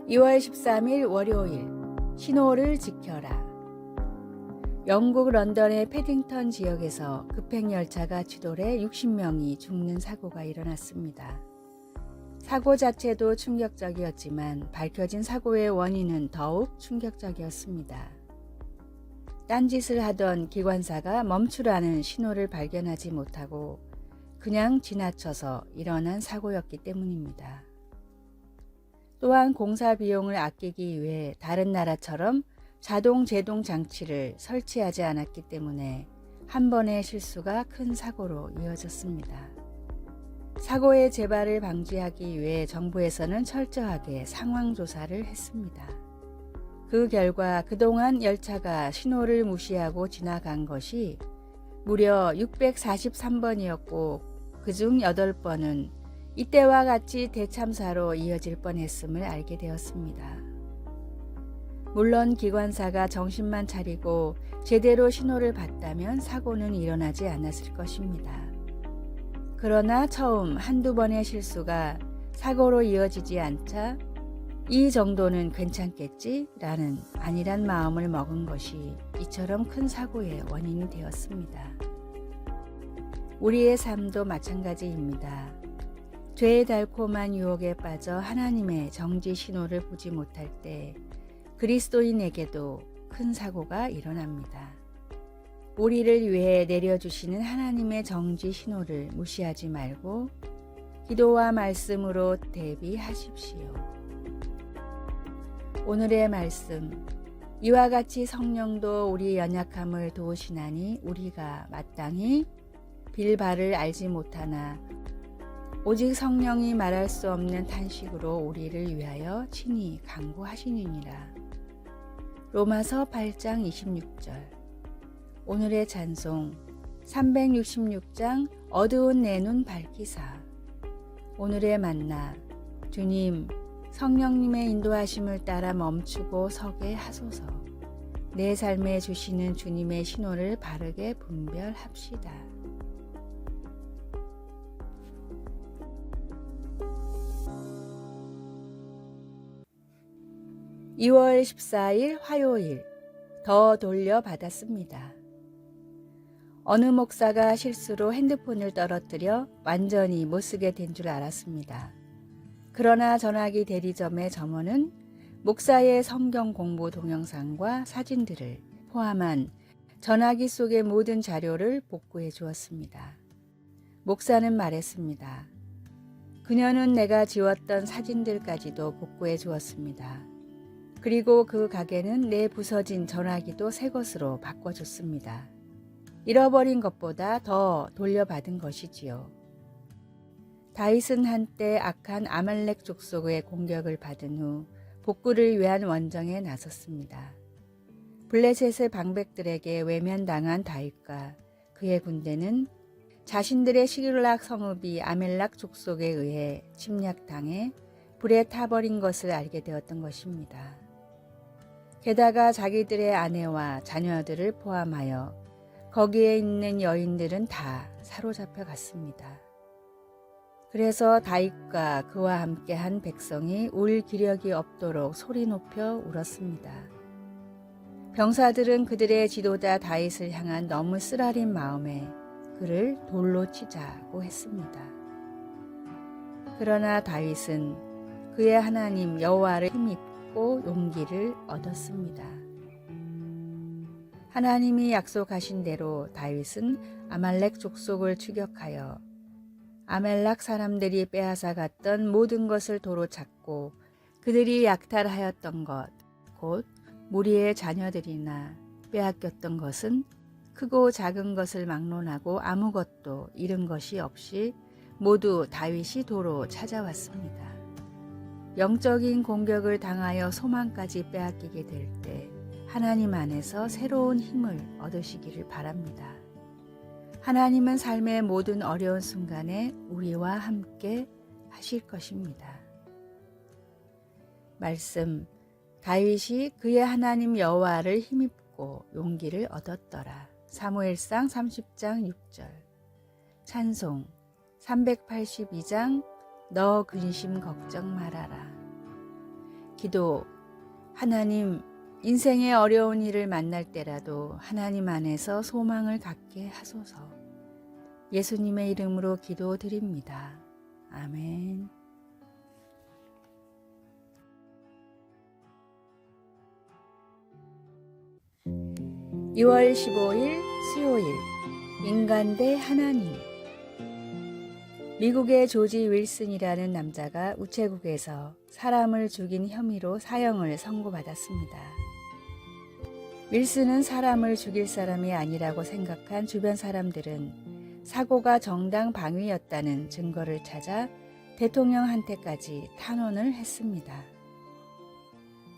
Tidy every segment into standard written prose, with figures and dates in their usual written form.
2월 13일 월요일 신호를 지켜라. 영국 런던의 패딩턴 지역에서 급행열차가 추돌해 60명이 죽는 사고가 일어났습니다. 사고 자체도 충격적이었지만 밝혀진 사고의 원인은 더욱 충격적이었습니다. 딴짓을 하던 기관사가 멈추라는 신호를 발견하지 못하고 그냥 지나쳐서 일어난 사고였기 때문입니다. 또한 공사 비용을 아끼기 위해 다른 나라처럼 자동 제동 장치를 설치하지 않았기 때문에 한 번의 실수가 큰 사고로 이어졌습니다. 사고의 재발을 방지하기 위해 정부에서는 철저하게 상황 조사를 했습니다. 그 결과 그동안 열차가 신호를 무시하고 지나간 것이 무려 643번이었고 그중 8번은 이때와 같이 대참사로 이어질 뻔했음을 알게 되었습니다. 물론 기관사가 정신만 차리고 제대로 신호를 봤다면 사고는 일어나지 않았을 것입니다. 그러나 처음 한두 번의 실수가 사고로 이어지지 않자 이 정도는 괜찮겠지? 라는 안일한 마음을 먹은 것이 이처럼 큰 사고의 원인이 되었습니다. 우리의 삶도 마찬가지입니다. 죄의 달콤한 유혹에 빠져 하나님의 정지 신호를 보지 못할 때 그리스도인에게도 큰 사고가 일어납니다. 우리를 위해 내려주시는 하나님의 정지 신호를 무시하지 말고 기도와 말씀으로 대비하십시오. 오늘의 말씀, 이와 같이 성령도 우리 연약함을 도우시나니 우리가 마땅히 빌바를 알지 못하나 오직 성령이 말할 수 없는 탄식으로 우리를 위하여 친히 간구하시느니라. 로마서 8장 26절. 오늘의 찬송 366장 어두운 내 눈 밝히사. 오늘의 만나 주님 성령님의 인도하심을 따라 멈추고 서게 하소서. 내 삶에 주시는 주님의 신호를 바르게 분별합시다. 2월 14일 화요일 더 돌려받았습니다. 어느 목사가 실수로 핸드폰을 떨어뜨려 완전히 못쓰게 된 줄 알았습니다. 그러나 전화기 대리점의 점원은 목사의 성경 공부 동영상과 사진들을 포함한 전화기 속의 모든 자료를 복구해 주었습니다. 목사는 말했습니다. 그녀는 내가 지웠던 사진들까지도 복구해 주었습니다. 그리고 그 가게는 내 부서진 전화기도 새 것으로 바꿔줬습니다. 잃어버린 것보다 더 돌려받은 것이지요. 다윗은 한때 악한 아말렉 족속의 공격을 받은 후 복구를 위한 원정에 나섰습니다. 블레셋의 방백들에게 외면당한 다윗과 그의 군대는 자신들의 시글락 성읍이 아멜락 족속에 의해 침략당해 불에 타버린 것을 알게 되었던 것입니다. 게다가 자기들의 아내와 자녀들을 포함하여 거기에 있는 여인들은 다 사로잡혀 갔습니다. 그래서 다윗과 그와 함께한 백성이 울 기력이 없도록 소리 높여 울었습니다. 병사들은 그들의 지도자 다윗을 향한 너무 쓰라린 마음에 그를 돌로 치자고 했습니다. 그러나 다윗은 그의 하나님 여호와를 힘입고 용기를 얻었습니다. 하나님이 약속하신 대로 다윗은 아말렉 족속을 추격하여 아멜락 사람들이 빼앗아 갔던 모든 것을 도로 찾고 그들이 약탈하였던 것, 곧 무리의 자녀들이나 빼앗겼던 것은 크고 작은 것을 막론하고 아무것도 잃은 것이 없이 모두 다윗이 도로 찾아왔습니다. 영적인 공격을 당하여 소망까지 빼앗기게 될 때 하나님 안에서 새로운 힘을 얻으시기를 바랍니다. 하나님은 삶의 모든 어려운 순간에 우리와 함께 하실 것입니다. 말씀, 다윗이 그의 하나님 여호와를 힘입고 용기를 얻었더라. 사무엘상 30장 6절. 찬송 382장 너 근심 걱정 말아라. 기도. 하나님, 인생의 어려운 일을 만날 때라도 하나님 안에서 소망을 갖게 하소서. 예수님의 이름으로 기도드립니다. 아멘. 2월 15일 수요일, 인간 대 하나님. 미국의 조지 윌슨이라는 남자가 우체국에서 사람을 죽인 혐의로 사형을 선고받았습니다. 윌슨은 사람을 죽일 사람이 아니라고 생각한 주변 사람들은 사고가 정당 방위였다는 증거를 찾아 대통령한테까지 탄원을 했습니다.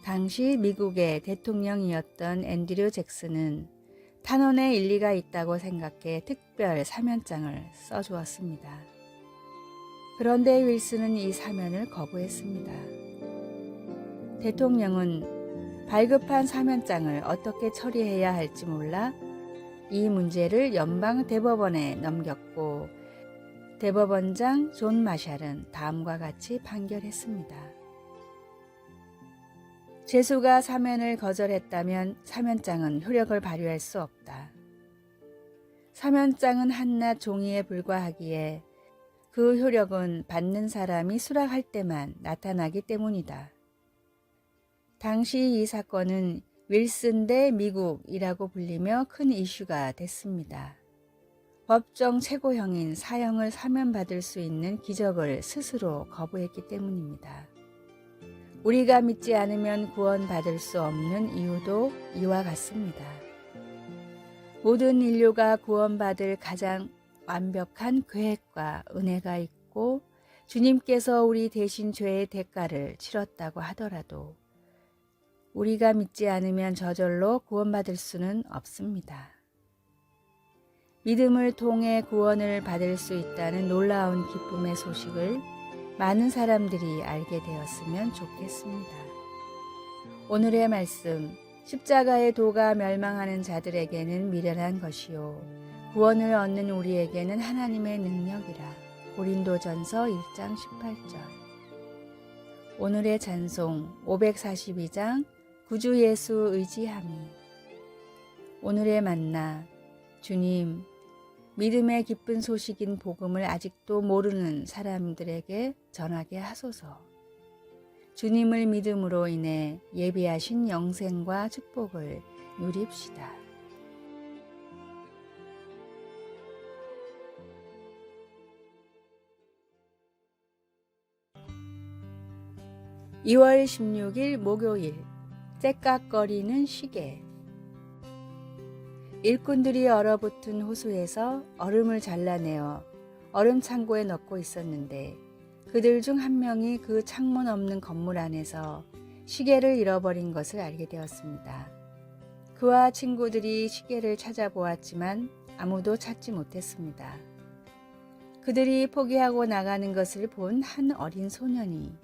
당시 미국의 대통령이었던 앤드류 잭슨은 탄원에 일리가 있다고 생각해 특별 사면장을 써주었습니다. 그런데 윌슨은 이 사면을 거부했습니다. 대통령은 발급한 사면장을 어떻게 처리해야 할지 몰라 이 문제를 연방 대법원에 넘겼고, 대법원장 존 마샬은 다음과 같이 판결했습니다. 죄수가 사면을 거절했다면 사면장은 효력을 발휘할 수 없다. 사면장은 한낱 종이에 불과하기에 그 효력은 받는 사람이 수락할 때만 나타나기 때문이다. 당시 이 사건은 윌슨 대 미국이라고 불리며 큰 이슈가 됐습니다. 법정 최고형인 사형을 사면받을 수 있는 기적을 스스로 거부했기 때문입니다. 우리가 믿지 않으면 구원받을 수 없는 이유도 이와 같습니다. 모든 인류가 구원받을 가장 완벽한 계획과 은혜가 있고 주님께서 우리 대신 죄의 대가를 치렀다고 하더라도 우리가 믿지 않으면 저절로 구원받을 수는 없습니다. 믿음을 통해 구원을 받을 수 있다는 놀라운 기쁨의 소식을 많은 사람들이 알게 되었으면 좋겠습니다. 오늘의 말씀, 십자가의 도가 멸망하는 자들에게는 미련한 것이요 구원을 얻는 우리에게는 하나님의 능력이라. 고린도전서 1장 18절. 오늘의 찬송 542장 구주 예수 의지함이. 오늘의 만나, 주님, 믿음의 기쁜 소식인 복음을 아직도 모르는 사람들에게 전하게 하소서. 주님을 믿음으로 인해 예비하신 영생과 축복을 누립시다. (2월 16일) 목요일, 째깍거리는 시계. 일꾼들이 얼어붙은 호수에서 얼음을 잘라내어 얼음 창고에 넣고 있었는데 그들 중 한 명이 그 창문 없는 건물 안에서 시계를 잃어버린 것을 알게 되었습니다. 그와 친구들이 시계를 찾아보았지만 아무도 찾지 못했습니다. 그들이 포기하고 나가는 것을 본 한 어린 소년이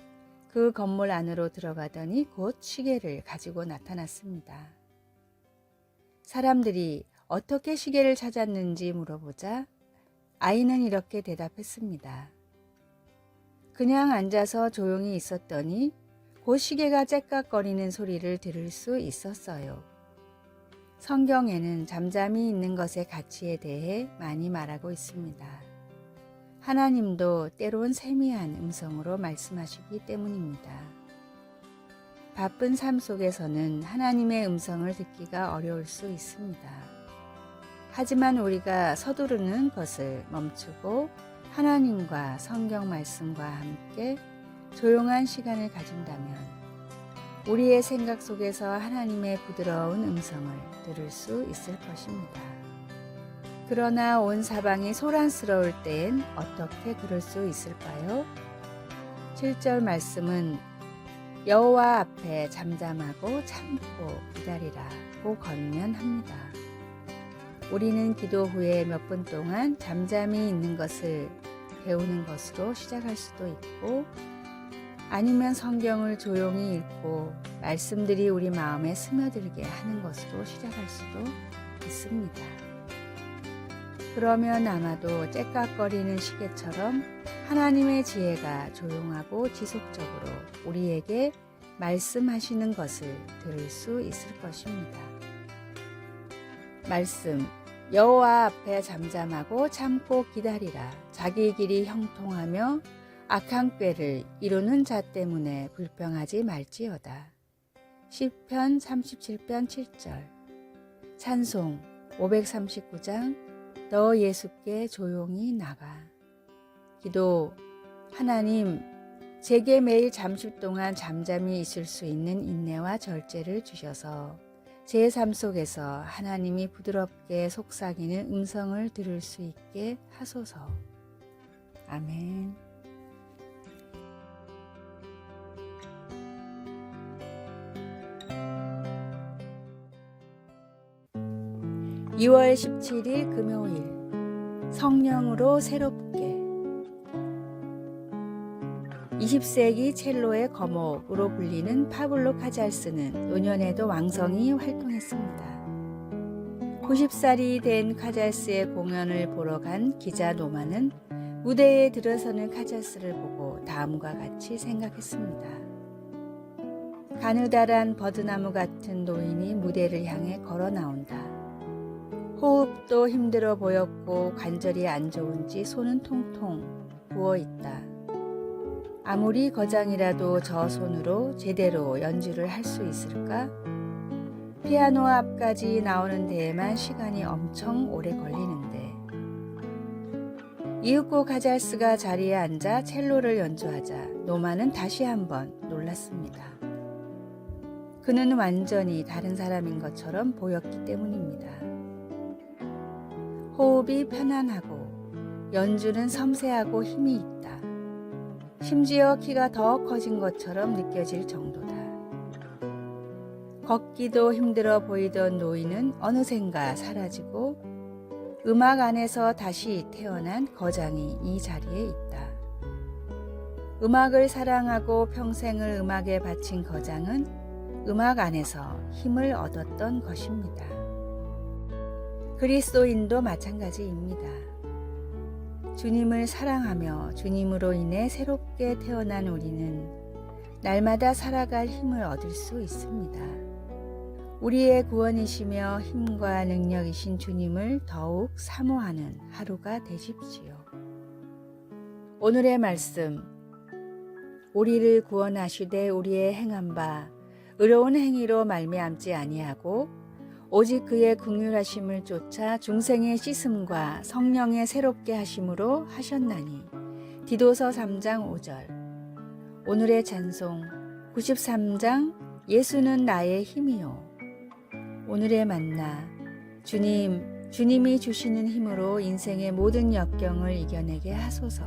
그 건물 안으로 들어가더니 곧 시계를 가지고 나타났습니다. 사람들이 어떻게 시계를 찾았는지 물어보자 아이는 이렇게 대답했습니다. 그냥 앉아서 조용히 있었더니 곧 시계가 째깍거리는 소리를 들을 수 있었어요. 성경에는 잠잠히 있는 것의 가치에 대해 많이 말하고 있습니다. 하나님도 때론 세미한 음성으로 말씀하시기 때문입니다. 바쁜 삶 속에서는 하나님의 음성을 듣기가 어려울 수 있습니다. 하지만 우리가 서두르는 것을 멈추고 하나님과 성경 말씀과 함께 조용한 시간을 가진다면 우리의 생각 속에서 하나님의 부드러운 음성을 들을 수 있을 것입니다. 그러나 온 사방이 소란스러울 때엔 어떻게 그럴 수 있을까요? 7절 말씀은 여호와 앞에 잠잠하고 참고 기다리라고 권면합니다. 우리는 기도 후에 몇 분 동안 잠잠히 있는 것을 배우는 것으로 시작할 수도 있고 아니면 성경을 조용히 읽고 말씀들이 우리 마음에 스며들게 하는 것으로 시작할 수도 있습니다. 그러면 아마도 째깍거리는 시계처럼 하나님의 지혜가 조용하고 지속적으로 우리에게 말씀하시는 것을 들을 수 있을 것입니다. 말씀, 여호와 앞에 잠잠하고 참고 기다리라. 자기 길이 형통하며 악한 꾀를 이루는 자 때문에 불평하지 말지어다. 시편 37편 7절. 찬송 539장 너 예수께 조용히 나가. 기도, 하나님, 제게 매일 잠시 동안 잠잠히 있을 수 있는 인내와 절제를 주셔서 제 삶 속에서 하나님이 부드럽게 속삭이는 음성을 들을 수 있게 하소서. 아멘. 2월 17일 금요일, 성령으로 새롭게. 20세기 첼로의 거목으로 불리는 파블로 카잘스는 노년에도 왕성히 활동했습니다. 90살이 된 카잘스의 공연을 보러 간 기자 노마는 무대에 들어서는 카잘스를 보고 다음과 같이 생각했습니다. 가느다란 버드나무 같은 노인이 무대를 향해 걸어 나온다. 호흡도 힘들어 보였고 관절이 안 좋은지 손은 통통 부어 있다. 아무리 거장이라도 저 손으로 제대로 연주를 할 수 있을까? 피아노 앞까지 나오는 데에만 시간이 엄청 오래 걸리는데. 이윽고 카잘스가 자리에 앉아 첼로를 연주하자 노마는 다시 한번 놀랐습니다. 그는 완전히 다른 사람인 것처럼 보였기 때문입니다. 호흡이 편안하고 연주는 섬세하고 힘이 있다. 심지어 키가 더 커진 것처럼 느껴질 정도다. 걷기도 힘들어 보이던 노인은 어느샌가 사라지고 음악 안에서 다시 태어난 거장이 이 자리에 있다. 음악을 사랑하고 평생을 음악에 바친 거장은 음악 안에서 힘을 얻었던 것입니다. 그리스도인도 마찬가지입니다. 주님을 사랑하며 주님으로 인해 새롭게 태어난 우리는 날마다 살아갈 힘을 얻을 수 있습니다. 우리의 구원이시며 힘과 능력이신 주님을 더욱 사모하는 하루가 되십시오. 오늘의 말씀, 우리를 구원하시되 우리의 행한 바 의로운 행위로 말미암지 아니하고 오직 그의 긍휼하심을 쫓아 중생의 씻음과 성령의 새롭게 하심으로 하셨나니. 디도서 3장 5절. 오늘의 찬송 93장 예수는 나의 힘이요. 오늘의 만나, 주님이 주시는 힘으로 인생의 모든 역경을 이겨내게 하소서.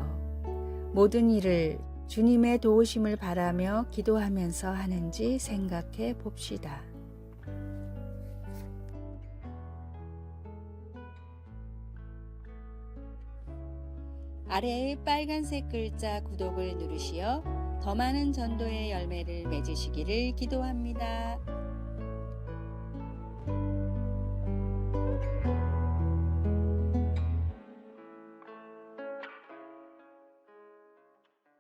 모든 일을 주님의 도우심을 바라며 기도하면서 하는지 생각해 봅시다. 아래의 빨간색 글자 구독을 누르시어 더 많은 전도의 열매를 맺으시기를 기도합니다.